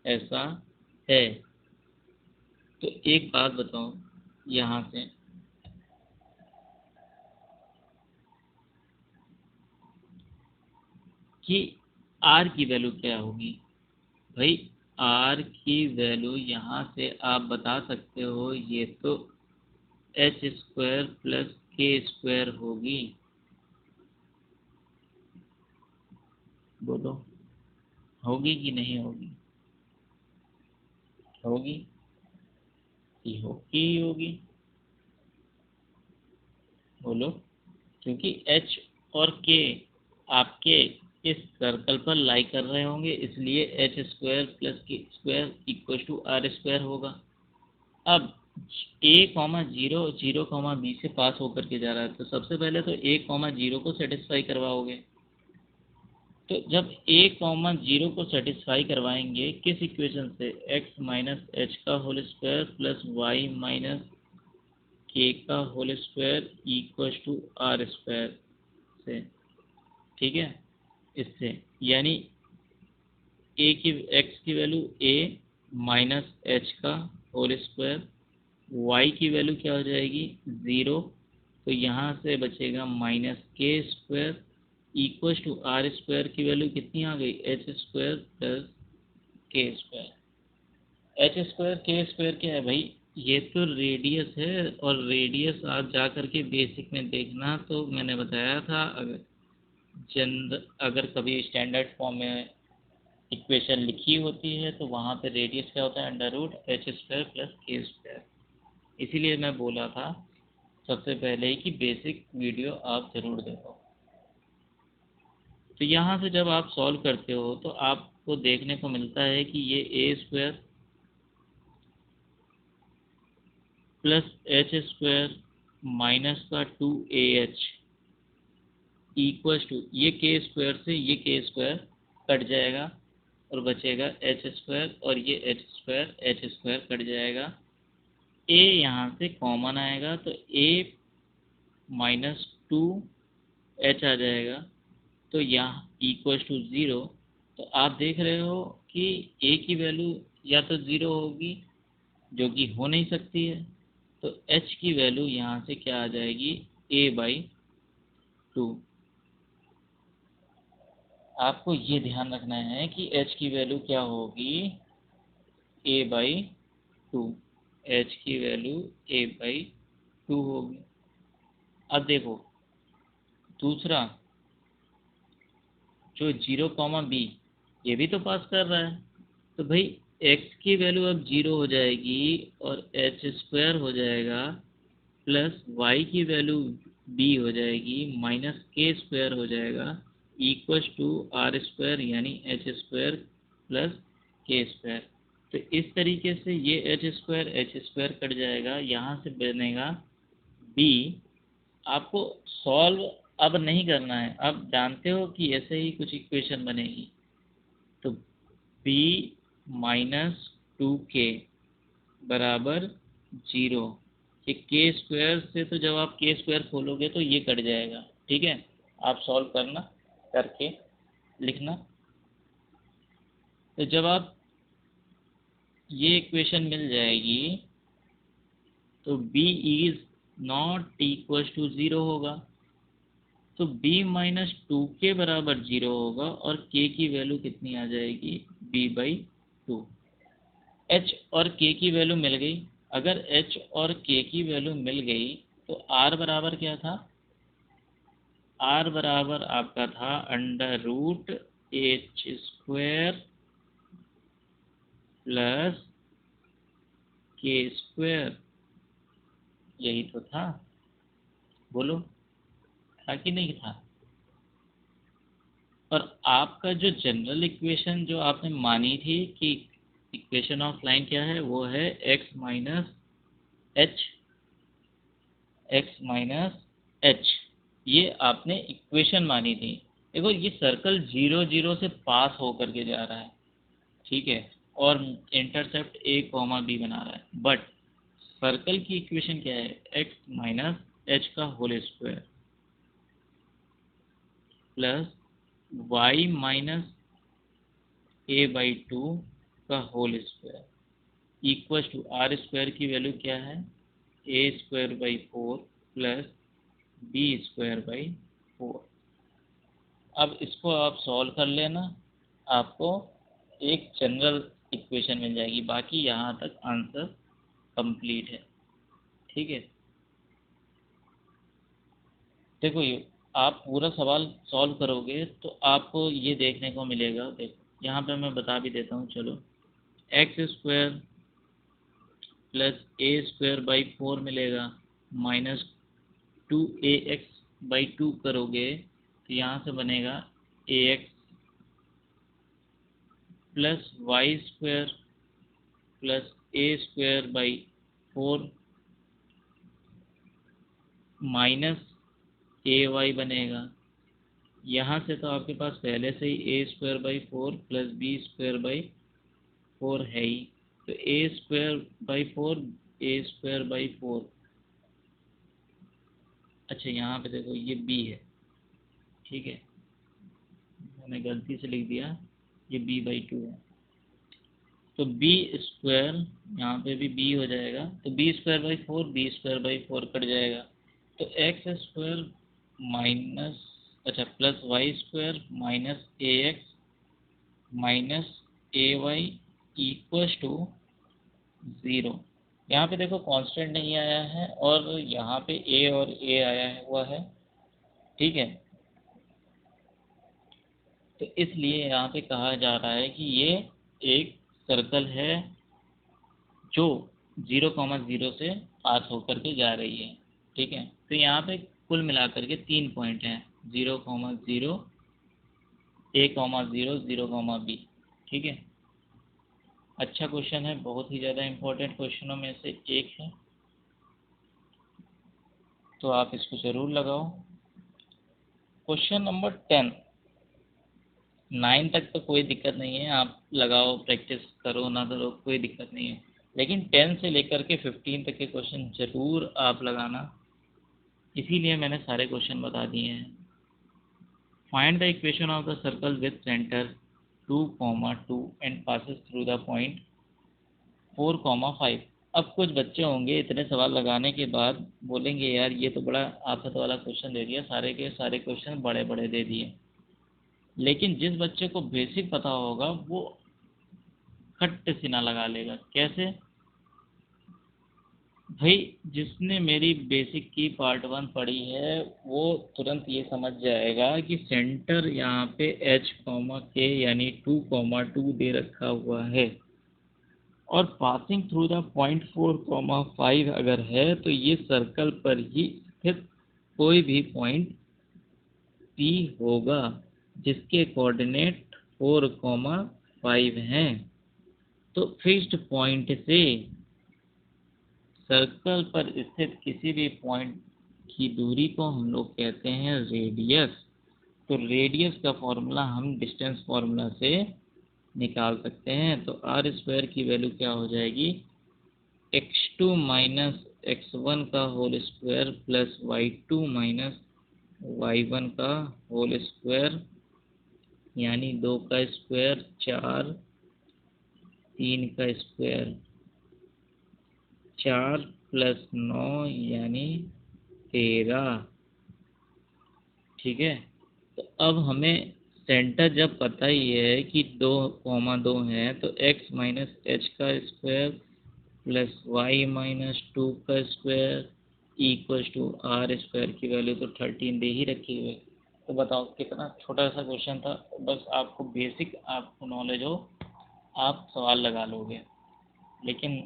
ऐसा है तो एक बात बताओ यहाँ से, कि r की वैल्यू क्या होगी। भाई r की वैल्यू यहाँ से आप बता सकते हो, ये तो h² प्लस k² होगी। बोलो होगी कि नहीं होगी, होगी कि होगी ही होगी। बोलो, क्योंकि h और k आपके इस सर्कल पर लाई कर रहे होंगे, इसलिए h² plus k² equal to r² होगा। अब a, 0, 0, b से पास होकर के जा रहा है, तो सबसे पहले तो a, 0 को सेटिस्फाई करवाओगे। तो जब a कॉमा 0 को सेटिस्फाई करवाएंगे किस इक्वेशन से, x माइनस एच का whole square plus Y minus k का whole square equal to r square से, ठीक है। इससे यानी x की वैल्यू a माइनस एच का होल स्क्वायर, y की वैल्यू क्या हो जाएगी 0, तो यहाँ से बचेगा minus k square equal to r square की वैल्यू कितनी आ गई, एच स्क्वायर प्लस के square. H square k square क्या है भाई, ये तो रेडियस है, और रेडियस आप जा करके बेसिक में देखना, तो मैंने बताया था अगर कभी स्टैंडर्ड फॉर्म में इक्वेशन लिखी होती है तो वहाँ पे रेडियस क्या होता है, under root h square plus के स्क्वायर। इसीलिए मैं बोला था सबसे पहले ही कि बेसिक वीडियो आप ज़रूर देखो। तो यहाँ से जब आप सॉल्व करते हो तो आपको देखने को मिलता है कि ये A square plus H square minus का 2AH इक्वल टू ये के स्क्वायर से ये के स्क्वायर कट जाएगा और बचेगा एच स्क्वायर, और ये एच स्क्वायर कट जाएगा। ए यहाँ से कॉमन आएगा तो ए माइनस 2H आ जाएगा, तो यहाँ इक्वल टू 0। तो आप देख रहे हो कि ए की वैल्यू या तो 0 होगी, जो कि हो नहीं सकती है, तो एच की वैल्यू यहाँ से क्या आ जाएगी, a/2। आपको ये ध्यान रखना है कि एच की वैल्यू क्या होगी, a/2। एच की वैल्यू a/2 होगी। अब देखो दूसरा, जो 0, b ये भी तो पास कर रहा है, तो भाई x की वैल्यू अब 0 हो जाएगी और एच स्क्वायर हो जाएगा, प्लस y की वैल्यू b हो जाएगी माइनस के स्क्वायर हो जाएगा इक्वल टू आर स्क्वायर यानी एच स्क्वायर प्लस के स्क्वायर। तो इस तरीके से ये एच स्क्वायर कट जाएगा, यहाँ से बनेगा b। आपको सॉल्व अब नहीं करना है, अब जानते हो कि ऐसे ही कुछ इक्वेशन बनेगी। तो b माइनस 2k बराबर 0। ये के स्क्वायर से, तो जब आप के स्क्वायर खोलोगे तो ये कट जाएगा, ठीक है। आप सॉल्व करना, करके लिखना। तो जब आप ये इक्वेशन मिल जाएगी तो b is not equal to 0 होगा, तो b माइनस 2k बराबर 0 होगा, और k की वैल्यू कितनी आ जाएगी, b/2। h और k की वैल्यू मिल गई। अगर h और k की वैल्यू मिल गई तो r बराबर क्या था, r बराबर आपका था under root h square plus के स्क्वायर। यही तो था, बोलो था कि नहीं था। और आपका जो जनरल इक्वेशन जो आपने मानी थी कि इक्वेशन ऑफ लाइन क्या है, वो है x माइनस एच। ये आपने इक्वेशन मानी थी। देखो ये सर्कल 0 0 से पास होकर के जा रहा है, ठीक है, और इंटरसेप्ट a, b बना रहा है, बट सर्कल की इक्वेशन क्या है, x-h का whole square plus y minus a/2 का whole square equal to r square की वैल्यू क्या है, a² प्लस b²/4। अब इसको आप सॉल्व कर लेना, आपको एक जनरल इक्वेशन मिल जाएगी। बाकी यहाँ तक आंसर कंप्लीट है, ठीक है। देखो ये आप पूरा सवाल सॉल्व करोगे तो आपको ये देखने को मिलेगा। देखो यहाँ पे मैं बता भी देता हूँ, चलो x² प्लस a²/4 मिलेगा, माइनस 2ax/2 करोगे तो यहाँ से बनेगा ax plus y² plus a²/4 minus ay बनेगा, यहाँ से तो आपके पास पहले से ही A square by four plus B square by four है ही, तो A square by four, A square by four. अच्छा यहाँ पे देखो ये बी है, ठीक है, मैंने गलती से लिख दिया, ये बी बाई टू है। तो बी स्क्वायर, यहाँ पे भी बी हो जाएगा, तो b square by four, b square by four cut जाएगा, तो एक्स स्क्वायर माइनस, अच्छा plus Y square minus a x minus a y equals to zero. यहाँ पे देखो कांस्टेंट नहीं आया है और यहाँ पे ए और ए आया हुआ है, ठीक है। तो इसलिए यहाँ पे कहा जा रहा है कि ये एक सर्कल है जो 0,0 से पास होकर के जा रही है, ठीक है। तो यहाँ पे कुल मिलाकर के 3 पॉइंट हैं, 0,0, A,0, 0,B, ठीक है। अच्छा क्वेश्चन है, बहुत ही ज़्यादा इम्पोर्टेंट क्वेश्चनों में से एक है, तो आप इसको ज़रूर लगाओ। क्वेश्चन नंबर 10, 9 तक तो कोई दिक्कत नहीं है, आप लगाओ, प्रैक्टिस करो ना करो कोई दिक्कत नहीं है, लेकिन 10 से लेकर के 15 तक के क्वेश्चन ज़रूर आप लगाना, इसीलिए मैंने सारे क्वेश्चन बता दिए हैं। Find the equation of the circle with centre 2,2 and passes through the point 4,5। अब कुछ बच्चे होंगे इतने सवाल लगाने के बाद बोलेंगे यार ये तो बड़ा आफत वाला क्वेश्चन दे दिया, सारे के सारे क्वेश्चन बड़े बड़े दे दिए। लेकिन जिस बच्चे को बेसिक पता होगा वो खट्ट सीना लगा लेगा। कैसे भाई? जिसने मेरी बेसिक की पार्ट 1 पढ़ी है वो तुरंत ये समझ जाएगा कि सेंटर यहाँ पे h, k यानी 2,2 दे रखा हुआ है और पासिंग थ्रू द पॉइंट 4,5 अगर है तो ये सर्कल पर ही स्थित कोई भी पॉइंट P होगा जिसके कोऑर्डिनेट 4,5 हैं। तो फिक्स्ड पॉइंट से सर्कल पर स्थित किसी भी पॉइंट की दूरी को हम लोग कहते हैं रेडियस। तो रेडियस का फॉर्मूला हम डिस्टेंस फॉर्मूला से निकाल सकते हैं। तो आर स्क्वायर की वैल्यू क्या हो जाएगी? x2 माइनस x1 का whole square plus y2 minus y1 का होल स्क्वायर, यानी 2 का स्क्वायर 4, 3 का स्क्वायर 4 प्लस 9 यानी 13, ठीक है। तो अब हमें सेंटर जब पता ही है कि 2,2 है तो x माइनस एच का स्क्वायर प्लस वाई माइनस 2 का square equal to r square की वैल्यू तो 13 दे ही रखी हुई है। तो बताओ कितना छोटा सा क्वेश्चन था, बस आपको बेसिक आपको नॉलेज हो आप सवाल लगा लोगे। लेकिन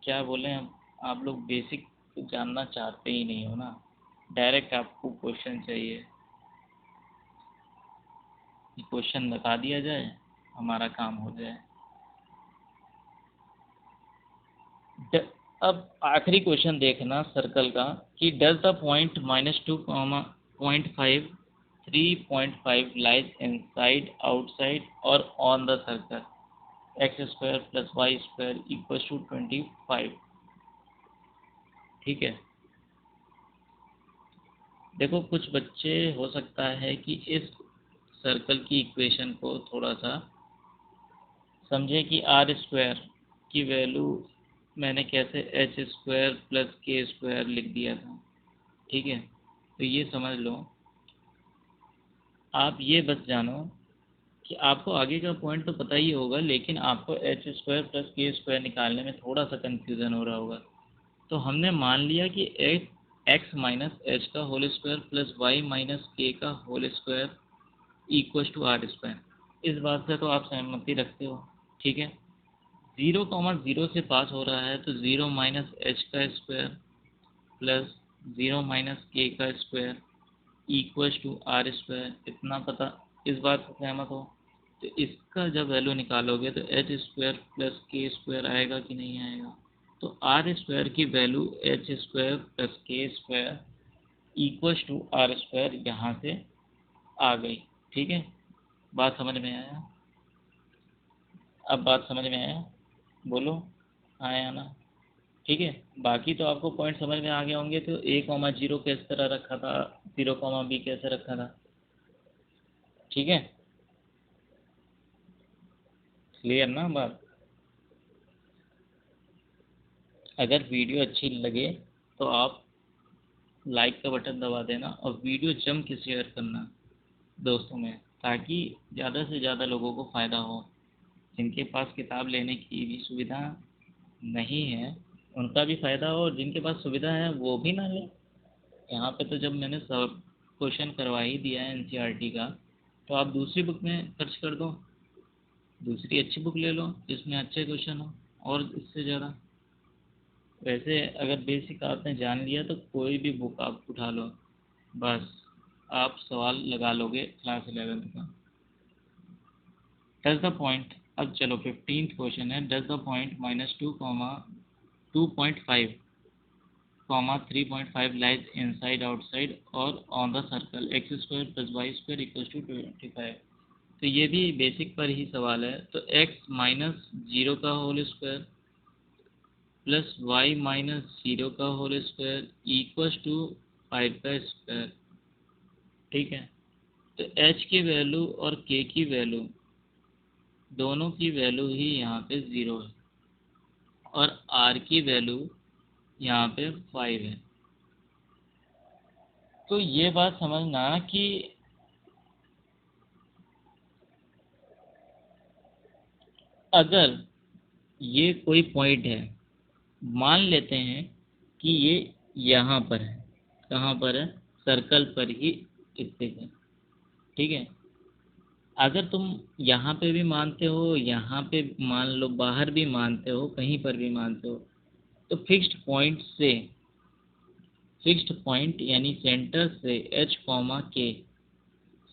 क्या बोलें, आप लोग बेसिक जानना चाहते ही नहीं हो ना, डायरेक्ट आपको क्वेश्चन चाहिए कि क्वेश्चन बता दिया जाए हमारा काम हो जाए। अब आखिरी क्वेश्चन देखना सर्कल का कि does the point -2, 0.5, 3.5 lies inside, outside और on the circle X square plus Y square equal to 25, ठीक है। देखो कुछ बच्चे हो सकता है कि इस सर्कल की इक्वेशन को थोड़ा सा समझे कि आर स्क्वायर की वैल्यू मैंने कैसे एच स्क्वायर प्लस के स्क्वायर लिख दिया था, ठीक है। तो ये समझ लो, आप ये बस जानो कि आपको आगे का पॉइंट तो पता ही होगा लेकिन आपको एच स्क्वायर प्लस के स्क्वायर निकालने में थोड़ा सा कन्फ्यूज़न हो रहा होगा। तो हमने मान लिया कि एक्स माइनस एच का whole square plus Y minus k का whole square equal to r square. इस बात से तो आप सहमति रखते हो, ठीक है। 0,0 से पास हो रहा है तो 0 माइनस एच का स्क्वायर प्लस 0 माइनस के का square equal to r square, इतना पता, इस बात से सहमत हो। तो इसका जब वैल्यू निकालोगे तो एच स्क्वायर प्लस के स्क्वायर आएगा कि नहीं आएगा? तो आर स्क्वायर की वैल्यू एच स्क्वायर प्लस के square equal to r square यहाँ से आ गई। ठीक है, बात समझ में आया? अब बात समझ में आया? बोलो, आया ना? ठीक है, बाकी तो आपको पॉइंट समझ में आ गए होंगे। तो A, 0 किस तरह रखा था, 0, B कैसे रखा था? ठीक है, क्लियर ना बात? अगर वीडियो अच्छी लगे तो आप लाइक का बटन दबा देना और वीडियो जम के शेयर करना दोस्तों में, ताकि ज़्यादा से ज़्यादा लोगों को फ़ायदा हो। जिनके पास किताब लेने की भी सुविधा नहीं है उनका भी फ़ायदा हो, और जिनके पास सुविधा है वो भी ना ले। यहाँ पे तो जब मैंने सब क्वेश्चन करवा ही दिया है एनसीईआरटी का, तो आप दूसरी बुक में सर्च कर दो, दूसरी अच्छी बुक ले लो जिसमें अच्छे क्वेश्चन हो, और इससे ज़्यादा। वैसे अगर बेसिक आपने जान लिया तो कोई भी बुक आप उठा लो, बस आप सवाल लगा लोगे क्लास 11th का। डज द पॉइंट, अब चलो 15th क्वेश्चन है, does the point -2, 2.5, 3.5 lies inside outside और on the circle x² + y² = 25। तो ये भी बेसिक पर ही सवाल है। तो x-0 का होल स्क्वायर प्लस y-0 का होल स्क्वायर इक्वल्स टू 5 का स्क्वायर। ठीक है, तो h की वैल्यू और k की वैल्यू, दोनों की वैल्यू ही यहाँ पे 0 है, और r की वैल्यू यहाँ पे 5 है। तो ये बात समझना कि अगर ये कोई पॉइंट है, मान लेते हैं कि ये यहाँ पर है, कहाँ पर है, सर्कल पर ही स्थित है। ठीक है, अगर तुम यहाँ पे भी मानते हो, यहाँ पे मान लो, बाहर भी मानते हो, कहीं पर भी मानते हो, तो फिक्स्ड पॉइंट यानी सेंटर से h, k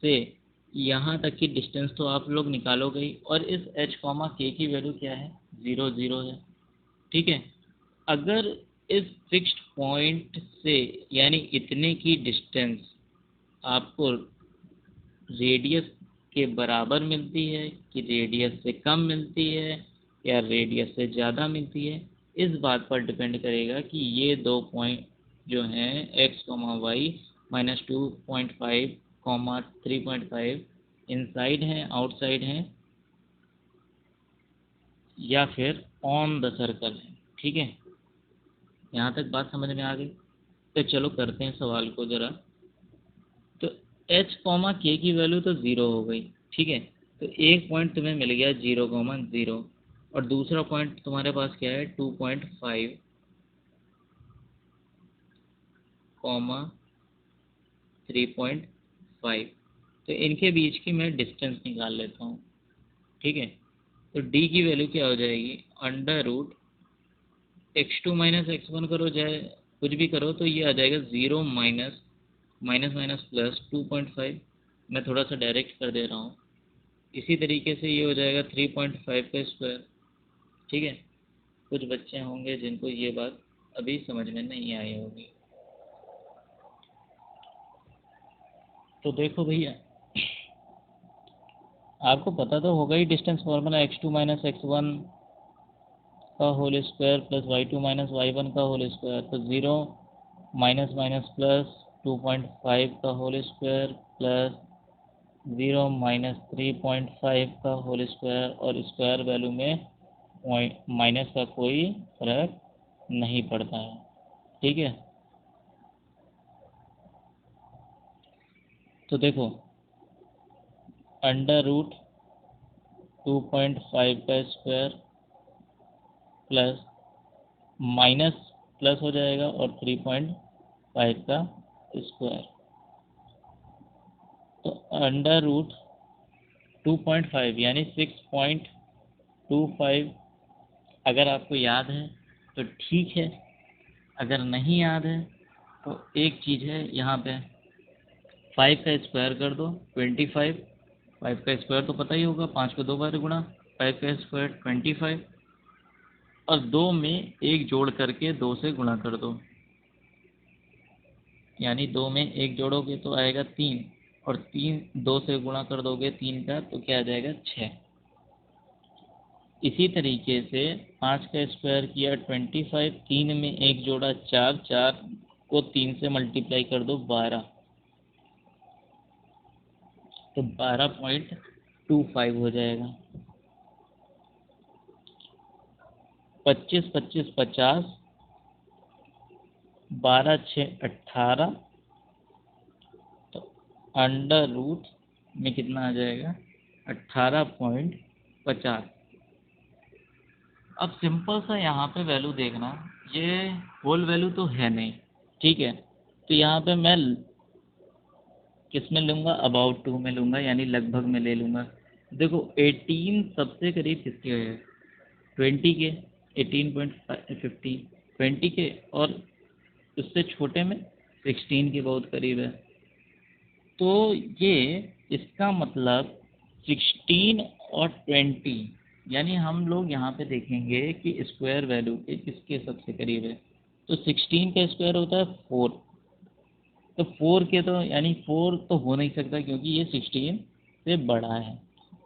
से यहाँ तक की डिस्टेंस तो आप लोग निकालोगे ही, और इस h, k की वैल्यू क्या है, 0, 0 है। ठीक है, अगर इस फिक्स्ड पॉइंट से यानी इतने की डिस्टेंस आपको रेडियस के बराबर मिलती है कि रेडियस से कम मिलती है या रेडियस से ज़्यादा मिलती है, इस बात पर डिपेंड करेगा कि ये दो पॉइंट जो हैं x, y -2.5, 3.5 इनसाइड हैं, आउटसाइड हैं, या फिर ऑन द सर्कल है। ठीक है, यहाँ तक बात समझ में आ गई? तो चलो करते हैं सवाल को ज़रा। तो h, k की वैल्यू तो 0 हो गई। ठीक है, तो एक पॉइंट तुम्हें मिल गया 0, 0, और दूसरा पॉइंट तुम्हारे पास क्या है, 2.5, 3.5। तो इनके बीच की मैं डिस्टेंस निकाल लेता हूँ। ठीक है, तो d की वैल्यू क्या हो जाएगी, √x2 - x1 करो, चाहे कुछ भी करो, तो ये आ जाएगा 0 माइनस माइनस माइनस प्लस 2.5। मैं थोड़ा सा डायरेक्ट कर दे रहा हूँ। इसी तरीके से ये हो जाएगा 3.5 का स्क्वायर। ठीक है, कुछ बच्चे होंगे जिनको ये बात अभी समझ में नहीं आई होगी। तो देखो भैया, आपको पता तो होगा ही डिस्टेंस फार्मूला, x2 - x1 का whole square plus y2 - y1 का होल स्क्वायर, तो 0 माइनस माइनस प्लस 2.5 का होल स्क्वायर प्लस 0 - 3.5 का होल स्क्वायर, और स्क्वायर वैल्यू में माइनस का कोई फर्क नहीं पड़ता है। ठीक है, तो देखो, √2.5 का स्क्वायर प्लस माइनस प्लस हो जाएगा और 3.5 का स्क्वायर, तो √2.5 यानी 6.25। अगर आपको याद है तो ठीक है, अगर नहीं याद है तो एक चीज़ है यहाँ पे, 5 का स्क्वायर कर दो 25। 5 का स्क्वायर तो पता ही होगा, 5 को 2 बार गुणा, 5 का स्क्वायर 25, और 2 में एक जोड़ करके 2 से गुणा कर दो, यानी 2 में एक जोड़ोगे तो आएगा 3, और 2 से गुणा कर दोगे 3 का तो क्या आ जाएगा 6। इसी तरीके से 5 का स्क्वायर किया 25, 3 में 1 जोड़ा 4, 4 को 3 से मल्टीप्लाई कर दो 12, तो 12.25 हो जाएगा। 25, 25, 50, 12, 6, 18, तो अंडर रूट में कितना आ जाएगा 18.50। अब सिंपल सा यहाँ पे वैल्यू देखना, ये होल वैल्यू तो है नहीं, ठीक है, तो यहाँ पे मैं किस में लूँगा, अबाउट टू में लूँगा, यानी लगभग में ले लूँगा। देखो 18 सबसे करीब किसके है, 20 के, 18.15 20 के, और उससे छोटे में 16 के बहुत करीब है। तो ये इसका मतलब 16 और 20, यानी हम लोग यहाँ पे देखेंगे कि स्क्वायर वैल्यू के किसके सबसे करीब है। तो 16 का स्क्वायर होता है 4, तो 4 के तो यानी 4 तो हो नहीं सकता क्योंकि ये 16 से बड़ा है।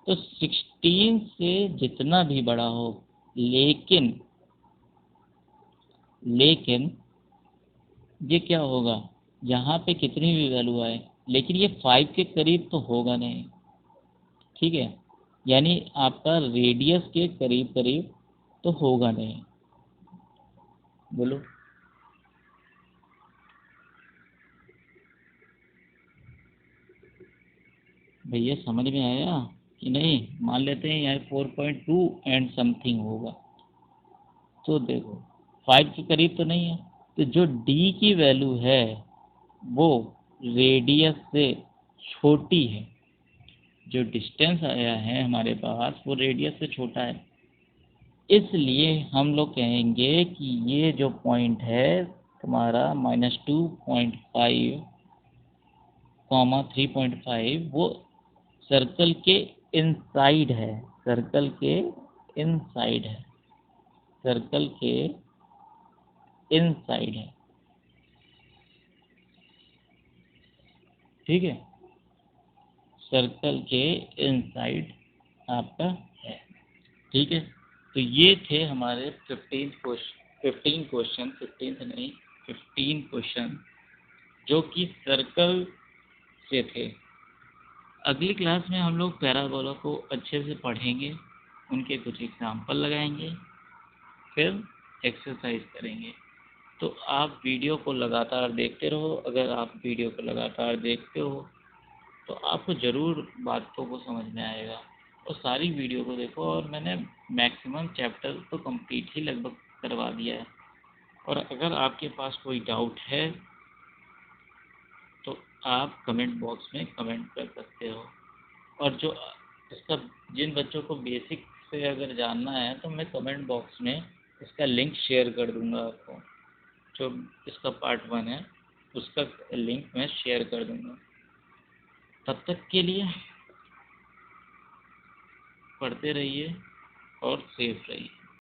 तो 16 से जितना भी बड़ा हो, लेकिन लेकिन ये क्या होगा, यहाँ पे कितनी भी वैल्यू आए लेकिन ये 5 के करीब तो होगा नहीं, ठीक है, यानी आपका रेडियस के करीब करीब तो होगा नहीं। बोलो भैया, समझ में आया कि नहीं। मान लेते हैं यहाँ 4.2 एंड समथिंग होगा, तो देखो 5 के करीब तो नहीं है, तो जो डी की वैल्यू है वो रेडियस से छोटी है। जो डिस्टेंस आया है हमारे पास वो रेडियस से छोटा है, इसलिए हम लोग कहेंगे कि ये जो पॉइंट है तुम्हारा -2.5, 3.5, वो सर्कल के इनसाइड है, सर्कल के इनसाइड है, सर्कल के इनसाइड है, ठीक है, सर्कल के इनसाइड आपका है, ठीक है। तो ये थे हमारे 15 क्वेश्चन, 15 नहीं 15 क्वेश्चन जो कि सर्कल से थे। अगली क्लास में हम लोग पैराबोला को अच्छे से पढ़ेंगे, उनके कुछ एग्जाम्पल लगाएंगे, फिर एक्सरसाइज करेंगे। तो आप वीडियो को लगातार देखते रहो। अगर आप वीडियो को लगातार देखते हो तो आपको ज़रूर बातों को समझ में आएगा। और सारी वीडियो को देखो, और मैंने मैक्सिमम चैप्टर तो कंप्लीट ही लगभग करवा दिया है। और अगर आपके पास कोई डाउट है तो आप कमेंट बॉक्स में कमेंट कर सकते हो। और जो इसका जिन बच्चों को बेसिक से अगर जानना है तो मैं कमेंट बॉक्स में इसका लिंक शेयर कर दूंगा आपको। जो इसका पार्ट 1 है उसका लिंक मैं शेयर कर दूंगा। तब तक के लिए पढ़ते रहिए और सेफ रहिए।